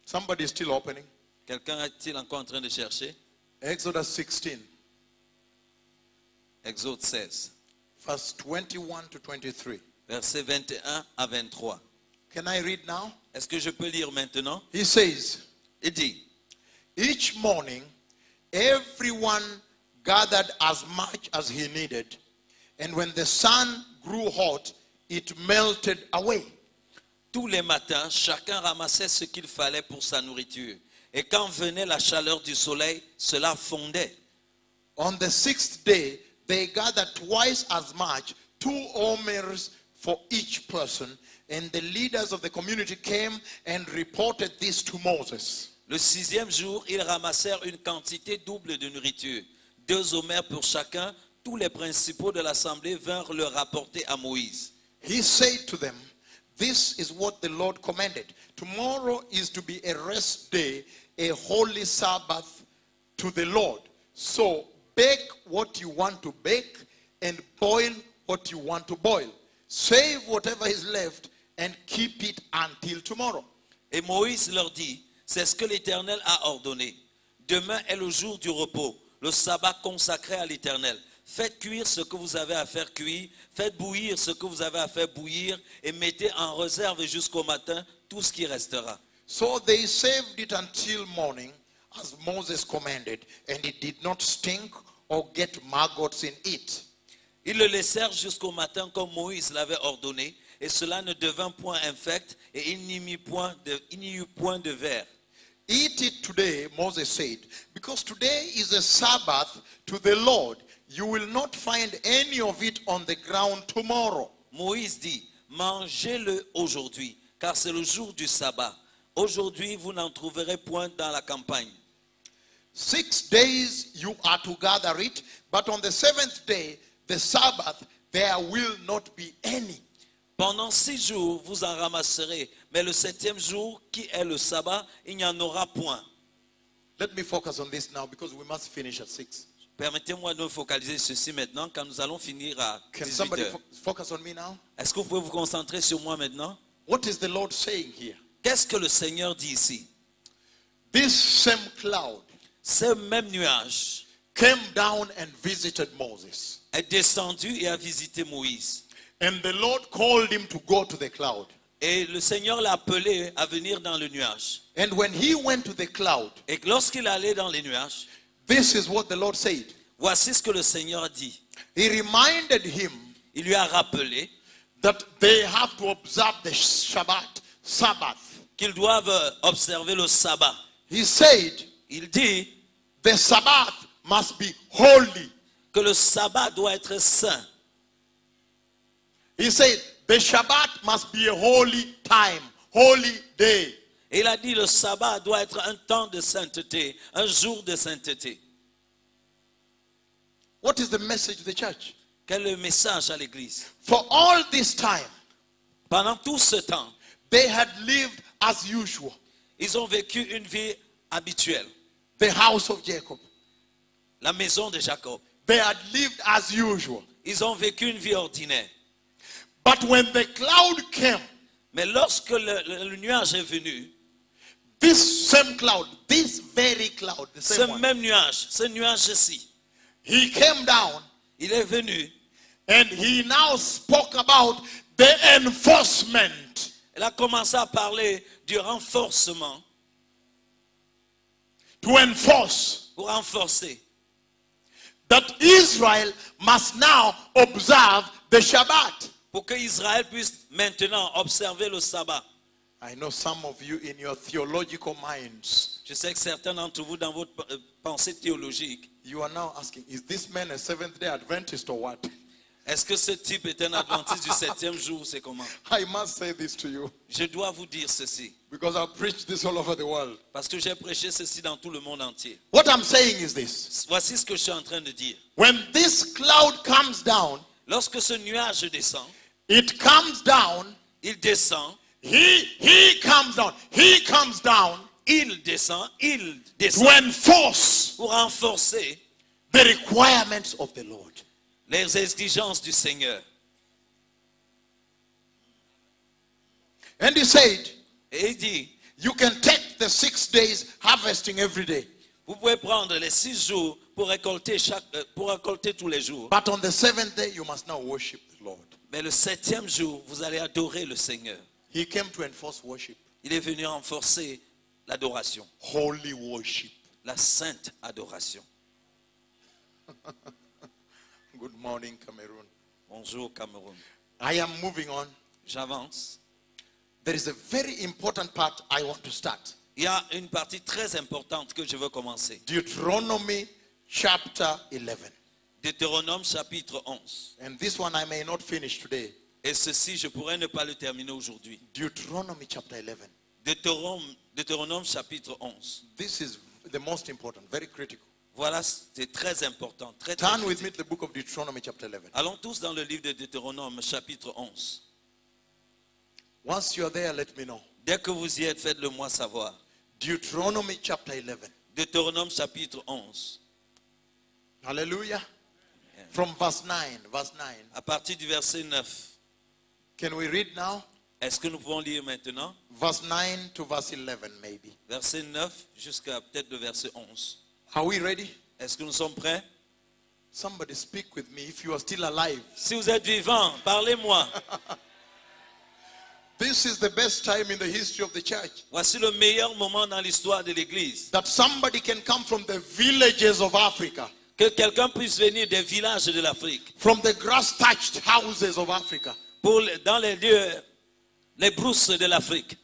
Somebody is still opening.
Quelqu'un est-il encore en train de chercher?
Exodus 16,
Exode 16,
verse 21 to 23.
versets 21 à 23.
Can I read now?
Est-ce que je peux lire maintenant?
He says,
Il dit,
Each morning, everyone gathered as much as he needed. And when the sun grew hot, it melted away.
Tous les matins, chacun ramassait ce qu'il fallait pour sa nourriture. Et quand venait la chaleur du soleil, cela fondait.
On the 6th day, they gathered twice as much, 2 omers for each person. And the leaders of the community came and reported this to Moses.
Le 6e jour, ils ramassèrent une quantité double de nourriture. 2 omers pour chacun. Tous les principaux de l'assemblée vinrent le rapporter à Moïse.
He said to them, "This is what the Lord commanded. Tomorrow is to be a rest day, a holy Sabbath to the Lord. So bake what you want to bake and boil what you want to boil. Save whatever is left and keep it until tomorrow."
Et Moïse leur dit, c'est ce que l'Éternel a ordonné. Demain est le jour du repos, le sabbat consacré à l'Éternel. Faites cuire ce que vous avez à faire cuire, faites bouillir ce que vous avez à faire bouillir et mettez en réserve jusqu'au matin tout ce qui restera.
So they saved it until morning as Moses commanded, and it did not stink or get maggots in it.
Ils le laissèrent jusqu'au matin comme Moïse l'avait ordonné, et cela ne devint point infect, et il n'y eut point de vers.
Eat it today, Moses said, because today is a Sabbath to the Lord. You will not find any of it on the ground tomorrow.
Moïse dit, mangez-le aujourd'hui, car c'est le jour du sabbat. Aujourd'hui, vous n'en trouverez point dans la campagne.
6 days you are to gather it, but on the 7th day, the Sabbath, there will not be any.
Pendant 6 jours, vous en ramasserez, mais le 7e jour, qui est le sabbat, il n'y en aura point.
Let me focus on this now because we must finish at 6.
Permettez-moi de me focaliser sur maintenant, quand nous allons finir à
Can
18
somebody
heures.
focus on me now?
Est-ce que vous pouvez vous concentrer sur moi maintenant?
What is the Lord saying here?
Qu'est-ce que le Seigneur dit ici?
This same cloud
Ce même nuage
came down and visited Moses.
est descendu et a visité Moïse.
And the Lord called him to go to the cloud.
Et le Seigneur l'a appelé à venir dans le nuage.
And when he went to the cloud,
Et lorsqu'il allait dans les nuages,
this is what the Lord said.
voici ce que le Seigneur a dit.
He reminded him
Il lui a rappelé
that they have to observe the Sabbath.
qu'ils doivent observer le sabbat.
He said,
Il dit
the Sabbath must be holy.
que le sabbat doit être saint.
He said, the Shabbat must be a holy time, holy day.
Et il a dit le sabbat doit être un temps de sainteté, un jour de sainteté.
What is the message to the church?
Quel est le message à l'église?
For all this time,
Pendant tout ce temps,
they had lived as usual.
ils ont vécu une vie habituelle.
The house of Jacob.
La maison de Jacob.
They had lived as usual.
Ils ont vécu une vie ordinaire.
But when the cloud came,
Mais lorsque le nuage est venu,
this same cloud, this very cloud, the
ce
same one,
même nuage, ce nuage-ci,
he came down
il est venu.
and he now spoke about the enforcement.
Il a commencé à parler du renforcement,
To enforce
pour renforcer.
that Israel must now observe the Shabbat.
Pour que Israël puisse maintenant observer le sabbat.
I know some of you in your theological minds,
Je sais que certains d'entre vous, dans votre pensée théologique,
you are now asking, is this man a Seventh-day Adventist or what?
est-ce que ce type est un adventiste du 7e jour, c'est comment?
I must say this to you
Je dois vous dire ceci,
because I've preached this all over the world.
parce que j'ai prêché ceci dans tout le monde entier.
What I'm saying is this.
Voici ce que je suis en train de dire.
When this cloud comes down,
Lorsque ce nuage descend,
it comes down,
il descend,
he comes down, he comes down
il descend
to enforce
pour renforcer
the requirements of the Lord.
les exigences du Seigneur.
And he said,
Et il dit,
you can take the 6 days harvesting every day,
vous pouvez prendre les 6 jours pour récolter tous les jours.
but on the 7th day you must now worship the Lord.
Mais le 7e jour, vous allez adorer le Seigneur.
He came to enforce worship,
Il est venu renforcer l'adoration.
holy worship.
la sainte adoration.
Good morning, Cameroon.
Bonjour Cameroun.
I am moving on.
J'avance.
There is a very important part I want to start.
Il y a une partie très importante que je veux commencer.
Deuteronomy chapter 11.
Deutéronome chapitre 11.
And this one I may not finish today.
Et ceci, je pourrais ne pas le terminer aujourd'hui.
Deuteronomy chapter 11.
Deutéronome chapitre 11.
This is the most important, very critical.
Voilà, c'est très important. Très
Turn with me
critique.
to the book of Deuteronomy chapter 11.
Allons tous dans le livre de Deutéronome chapitre 11.
Once you are there, let me know.
Dès que vous y êtes, faites-le moi savoir.
Deuteronomy chapter 11.
Deutéronome chapitre 11.
Hallelujah. From verse 9. Verse 9.
À partir du verset 9.
Can we read now?
Est-ce que nous pouvons lire maintenant?
Verse 9 to verse 11 maybe.
Verset 9 jusqu'à peut-être le verset 11.
Are we ready?
Est-ce que nous sommes prêts?
Somebody speak with me if you are still alive.
Si vous êtes vivants, parlez-moi.
This is the best time in the history of the church.
Voici le meilleur moment dans l'histoire de l'Église.
That somebody can come from the villages of Africa,
Que quelqu'un puisse venir des villages de l'Afrique,
from the grass-thatched houses of Africa,
dans les lieux, les brousses de l'Afrique,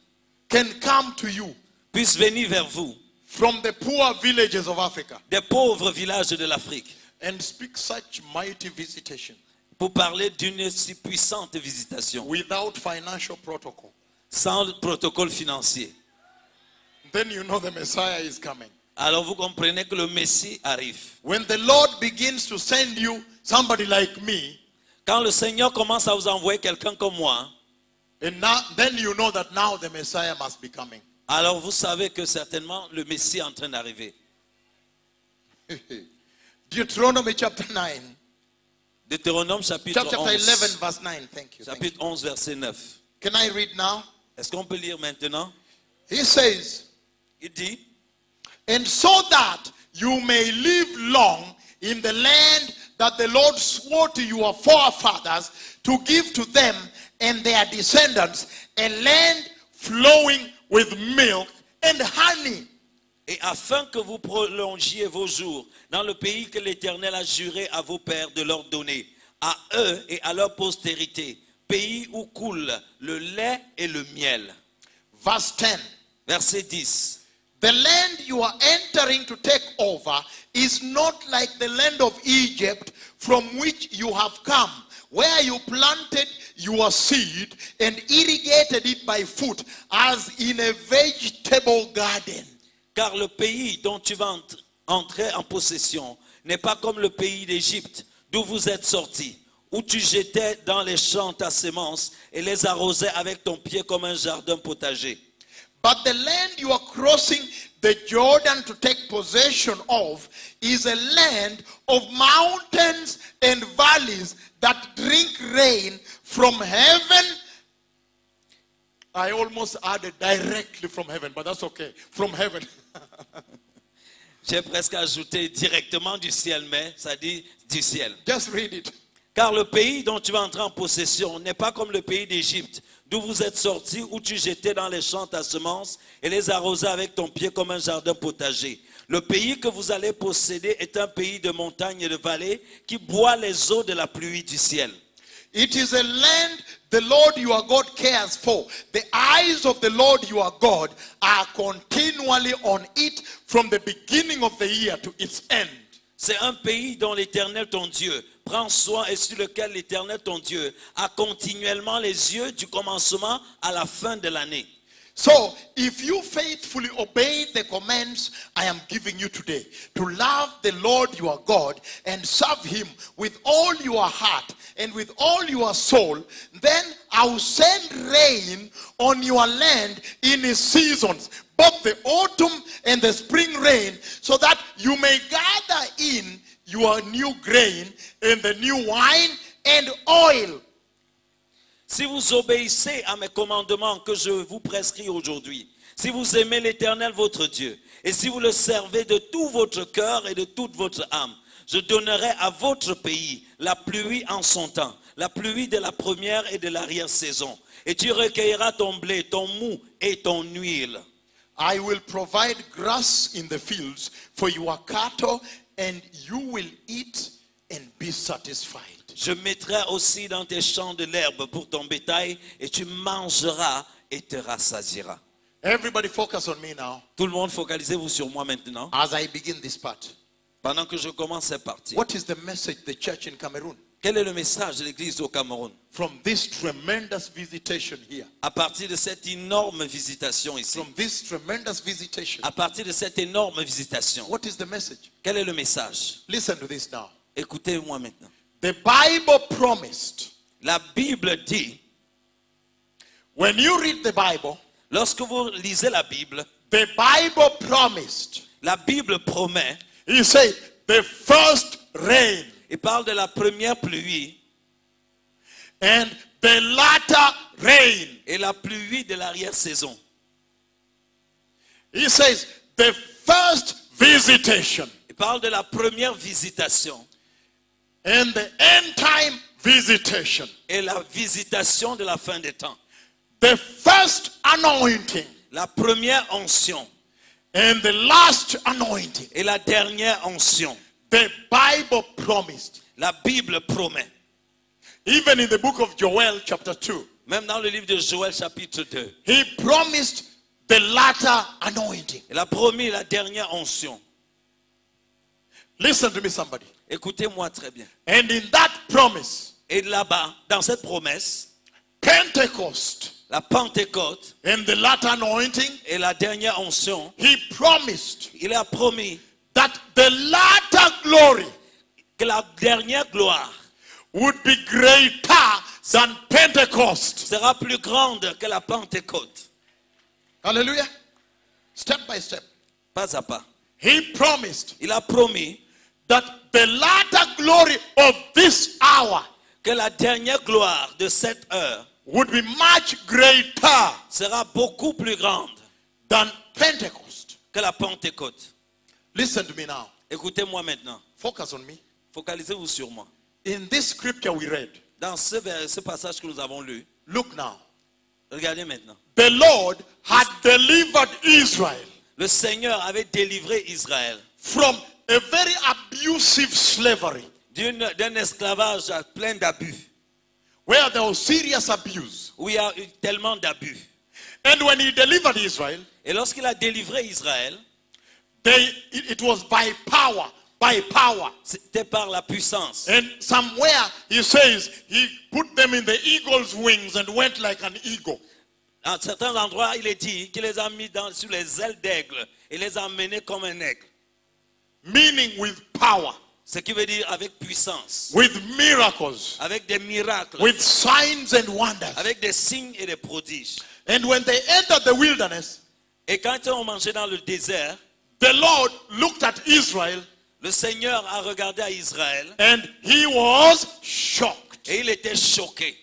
can come to you
puisse venir vers vous,
from the poor villages of Africa
des pauvres villages de l'Afrique,
and speak such mighty visitation
pour parler d'une si puissante visitation,
without financial protocol.
sans protocole financier.
Then you know the Messiah is coming.
Alors vous comprenez que le Messie arrive.
When the Lord begins to send you somebody like me,
Quand le Seigneur commence à vous envoyer quelqu'un comme moi,
and now, then you know that now the Messiah must be coming.
alors vous savez que certainement le Messie est en train d'arriver.
Deuteronomy chapter 9.
Deutéronome chapitre
Chapter
11.
11 verse 9. Thank you.
Chapitre 11 verset 9.
Can I read now?
Est-ce qu'on peut lire maintenant?
He says,
Il dit,
and so that you may live long in the land that the Lord swore to your forefathers to give to them and their descendants, a land flowing with milk and honey.
et afin que vous prolongiez vos jours dans le pays que l'Éternel a juré à vos pères de leur donner, à eux et à leur postérité, pays où coule le lait et le miel.
Verse 10.
Verset 10.
The land you are entering to take over is not like the land of Egypt from which you have come, where you planted your seed and irrigated it by foot as in a vegetable garden.
Car le pays dont tu vas entrer en possession n'est pas comme le pays d'Égypte, d'où vous êtes sortis, où tu jetais dans les champs ta sémence et les arrosais avec ton pied comme un jardin potager.
But the land you are crossing the Jordan to take possession of is a land of mountains and valleys that drink rain from heaven. I almost added directly from heaven, but that's okay. From heaven.
J'ai presque ajouté directement du ciel, mais ça dit du ciel.
Just read it.
Car le pays dont tu vas entrer en possession n'est pas comme le pays d'Égypte, d'où vous êtes sortis, où tu jetais dans les champs ta semence et les arrosais avec ton pied comme un jardin potager. Le pays que vous allez posséder est un pays de montagnes et de vallées qui boit les eaux de la pluie du ciel.
It is a land the Lord your God cares for. The eyes of the Lord your God are continually on it from the beginning of the year to its end.
C'est un pays dont l'Éternel ton Dieu prend soin et sur lequel l'Éternel ton Dieu a continuellement les yeux du commencement à la fin de l'année.
So, if you faithfully obey the commands I am giving you today, to love the Lord your God and serve him with all your heart and with all your soul, then I will send rain on your land in its seasons, both the autumn and the spring rain, so that you may gather in your new grain and the new wine and oil.
Si vous obéissez à mes commandements que je vous prescris aujourd'hui, si vous aimez l'Éternel votre Dieu, et si vous le servez de tout votre cœur et de toute votre âme, je donnerai à votre pays la pluie en son temps, la pluie de la première et de l'arrière-saison. Et tu recueilleras ton blé, ton mou et ton huile.
I will provide grass in the fields for your cattle, and you will eat and be satisfied.
Je mettrai aussi dans tes champs de l'herbe pour ton bétail, et tu mangeras et te rassasieras.
Everybody focus on me now
Tout le monde, focalisez-vous sur moi maintenant.
as I begin this part.
Pendant que je commence cette partie.
What is the message the church in Cameroon
Quel est le message de l'église au Cameroun?
from this tremendous visitation here?
À partir de cette énorme visitation ici.
From this tremendous visitation.
À partir de cette énorme visitation.
What is the message?
Quel est le message?
Listen to this now.
Écoutez-moi maintenant.
The Bible promised.
La Bible dit,
When you read the Bible,
lorsque vous lisez la Bible,
the Bible promised.
la Bible promet,
He said, the first rain
il parle de la première pluie
and the latter rain.
et la pluie de l'arrière-saison.
He says, the first visitation
Il parle de la première visitation
and the end time visitation.
et la visitation de la fin des temps.
The first anointing
La première onction
and the last anointing.
et la dernière onction.
The Bible promised.
La Bible promet.
Even in the book of Joel chapter 2,
Même dans le livre de Joël chapitre 2.
he promised the latter anointing.
Il a promis la dernière onction.
Listen to me, somebody.
Écoutez-moi très bien.
And in that promise,
Et là-bas, dans cette promesse,
Pentecost
la Pentecôte
and the latter anointing,
et la dernière onction,
he promised
il a promis
that the latter glory
que la dernière gloire
would be greater than Pentecost.
sera plus grande que la Pentecôte.
Hallelujah. Step by step.
Pas à pas.
He promised
Il a promis
that the latter glory of this hour
que la dernière gloire de cette heure
would be much greater
sera beaucoup plus grande
than Pentecost.
que la Pentecôte.
Listen to me now.
Écoutez-moi maintenant.
Focus on me.
Focalisez-vous sur moi.
In this scripture we read,
Dans ce passage que nous avons lu,
look now.
regardez maintenant.
The Lord had delivered Israel
Le Seigneur avait délivré Israël
from a very abusive slavery
d'un esclavage plein d'abus,
where there was serious abuse.
où il y a eu tellement d'abus.
And when he delivered Israel,
Et lorsqu'il a délivré Israël,
it was by power, by power.
c'était par la puissance.
And somewhere he says he put them in the eagle's wings and went like an eagle.
À certains endroits, il est dit qu'il les a mis sur les ailes d'aigle et les a menés comme un aigle.
Meaning with power,
Ce qui veut dire avec puissance,
with miracles,
avec des miracles,
with signs and wonders.
avec des signes et des prodiges.
And when they entered the wilderness,
Et quand ils ont mangé dans le désert,
the Lord looked at Israel
le Seigneur a regardé à Israël
and he was shocked.
et il était choqué,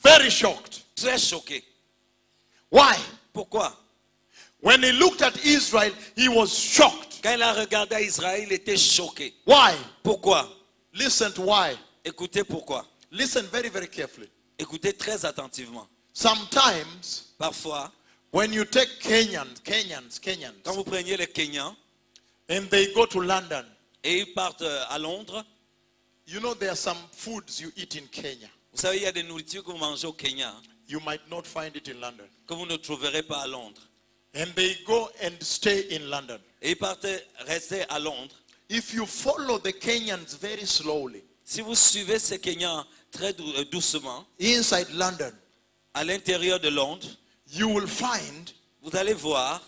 Very shocked.
très choqué.
Why?
Pourquoi?
When he looked at Israel, he was shocked.
Quand il a regardé à Israël, il était choqué.
Why?
Pourquoi?
Listen to why.
Écoutez pourquoi.
Listen very, very carefully.
Écoutez très attentivement.
Sometimes,
Parfois,
when you take Kenyans,
quand vous preniez les Kenyans
and they go to London,
et ils partent à Londres,
you know there are some foods you eat in Kenya.
vous savez, il y a des nourritures que vous mangez au Kenya
You might not find it in London.
que vous ne trouverez pas à Londres.
And they go and stay in London.
Et ils partaient rester à Londres.
If you follow the Kenyans very slowly,
Si vous suivez ces Kenyans très doucement,
inside London,
à l'intérieur de Londres,
you will find
vous allez voir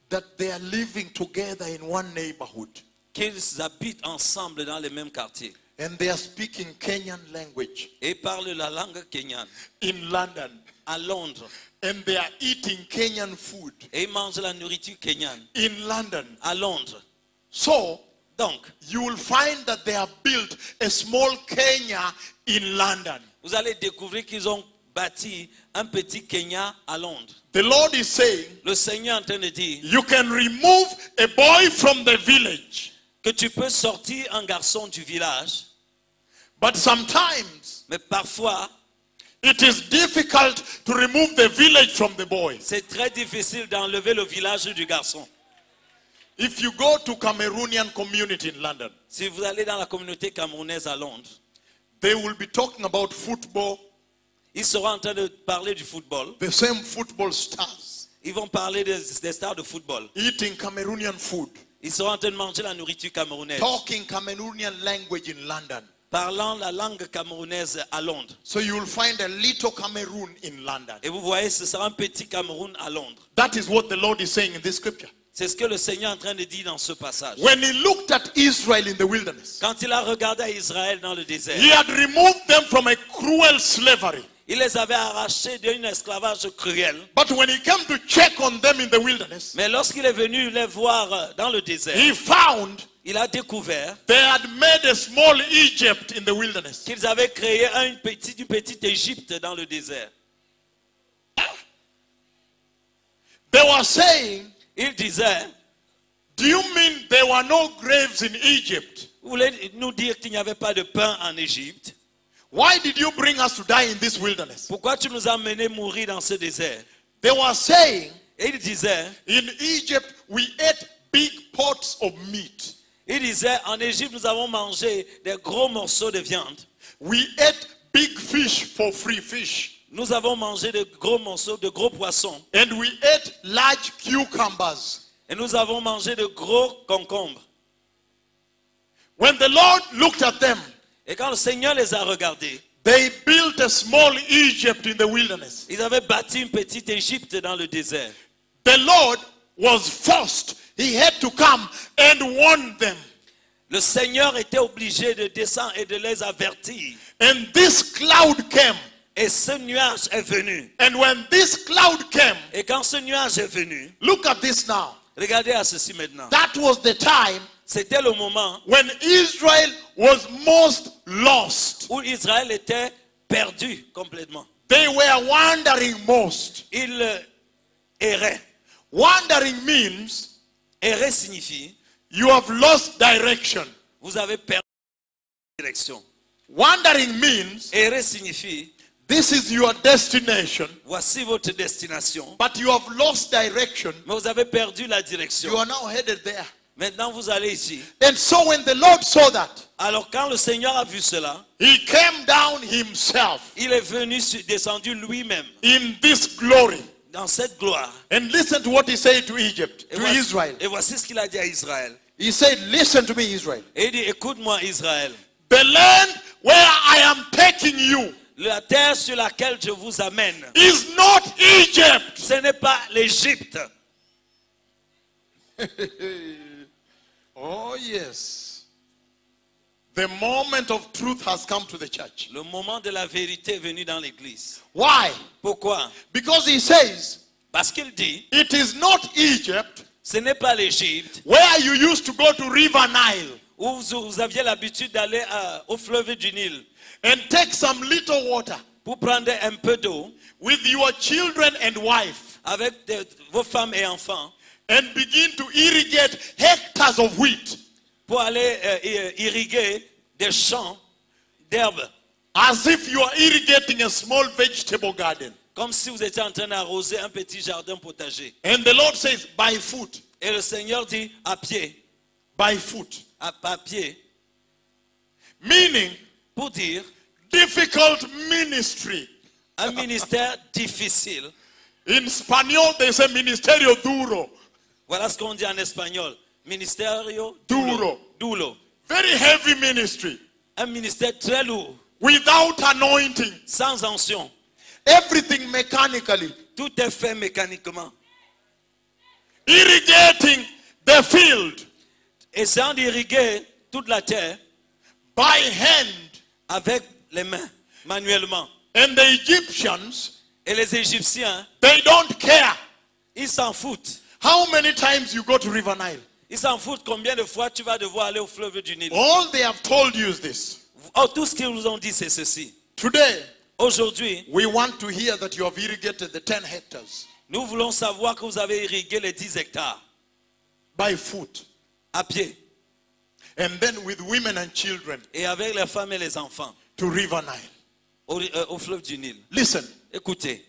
that they are living together in one neighborhood.
qu'ils habitent ensemble dans les mêmes quartiers.
And they are speaking Kenyan language
Et ils parlent la langue kenyane
in London.
à Londres.
And they are eating Kenyan food
Et ils mangent la nourriture kenyane
in London.
à Londres.
So,
Donc,
you will find that they have built a small Kenya in London.
vous allez découvrir qu'ils ont bâti un petit Kenya à Londres.
The Lord is saying,
Le Seigneur est en train de dire
you can remove a boy from the village,
que tu peux sortir un garçon du village,
but sometimes
mais parfois,
it is difficult to remove the village from the boy.
C'est très difficile d'enlever le village du garçon.
If you go to Cameroonian community in London,
Si vous allez dans la communauté camerounaise à Londres,
they will be talking about football,
ils seront en train de parler du football.
the same football stars,
Ils vont parler des stars de football.
eating Cameroonian food,
Ils seront en train de manger la nourriture camerounaise,
talking Cameroonian language in London.
parlant la langue camerounaise à Londres.
So you will find a little Cameroon in London.
Et vous voyez, ce sera un petit Cameroun à Londres.
That is what the Lord is saying in this scripture.
C'est ce que le Seigneur est en train de dire dans ce passage.
When he looked at Israel in the wilderness,
Quand il a regardé à Israël dans le désert,
he had removed them from a cruel slavery.
il les avait arrachés d'un esclavage cruel.
But when he came to check on them in the wilderness,
Mais lorsqu'il est venu les voir dans le désert,
he found
il a découvert
they had made a small Egypt in the wilderness.
qu'ils avaient créé une petite Égypte dans le désert.
They were saying,
Il disait,
do you mean there were no graves in Egypt?
vous voulez nous dire qu'il n'y avait pas de pain en Égypte?
Why did you bring us to die in this wilderness?
Pourquoi tu nous as menés mourir dans ce désert?
They were saying,
Et il disait,
we ate big pots of meat.
en Égypte, nous avons mangé des gros morceaux de viande.
We ate big fish for free fish.
Nous avons mangé de gros morceaux, de gros poissons.
And we ate large cucumbers.
Et nous avons mangé de gros concombres.
When the Lord looked at them,
Et quand le Seigneur les a regardés,
they built a small Egypt in the wilderness.
ils avaient bâti une petite Égypte dans le désert.
The Lord was forced. He had to come and warn them.
Le Seigneur était obligé de descendre et de les avertir.
And this cloud came.
Et ce nuage est venu.
And when this cloud came,
Et quand ce nuage est venu,
look at this now.
regardez à ceci maintenant.
That was the time
C'était le moment
when Israel was most lost.
où Israël était perdu complètement.
They were wandering most.
Il errait.
Wandering means
Errer signifie,
you have lost direction.
vous avez perdu la direction.
Wandering means
Errer signifie,
this is your destination,
voici votre destination.
but you have lost direction.
Mais vous avez perdu la
You
direction.
are now headed there.
Maintenant, vous allez ici.
And so when the Lord saw that,
Alors, quand le Seigneur a vu cela,
he came down himself
il est venu descendu lui-même
in this glory.
dans cette gloire.
And listen to what he said to Egypt,
Et
to
voici,
Israel.
et voici ce qu'il a dit à Israël.
He said, listen to me, Israel.
Et il dit, écoute-moi, Israël.
The land where I am taking you
La terre sur laquelle je vous amène,
is not Egypt.
ce n'est pas l'Égypte.
Oh, yes. The moment of truth has come to the church.
Le moment de la vérité est venu dans l'église.
Why?
Pourquoi?
Because he says,
Parce qu'il dit,
it is not Egypt
ce n'est pas l'Égypte
where you used to go to River Nile
où vous aviez l'habitude d'aller au fleuve du Nil
and take some little water
pour prendre un peu d'eau
with your children and wife
avec vos femmes et enfants
and begin to irrigate hectares of wheat
pour aller irriguer des champs d'herbes,
as if you are irrigating a small vegetable garden.
comme si vous étiez en train d'arroser un petit jardin potager.
And the Lord says, by foot,
Et le Seigneur dit à pied,
by foot.
à pied,
Meaning,
pour dire
difficult ministry.
un ministère difficile.
In Spanish, they say ministerio duro.
Voilà ce qu'on dit en espagnol. Ministerio
Duro.
duro.
Very heavy ministry.
Un ministère très lourd,
Without anointing.
sans onction.
Everything mechanically.
Tout est fait mécaniquement.
Irrigating the field
Essayant d'irriguer toute la terre
by hand.
avec les mains, manuellement.
And the Egyptians,
Et les Égyptiens,
they don't care
ils s'en foutent.
how many times you go to River Nile.
Ils s'en foutent combien de fois tu vas devoir aller au fleuve du Nil.
All they have told you is this.
Oh, tout ce qu'ils nous ont dit, c'est ceci.
Today,
Aujourd'hui,
we want to hear that you have irrigated the 10 hectares
nous voulons savoir que vous avez irrigué les 10 hectares
by foot.
à pied
And then with women and children
et avec les femmes et les enfants
to River Nile.
au fleuve du Nil.
Listen.
Écoutez.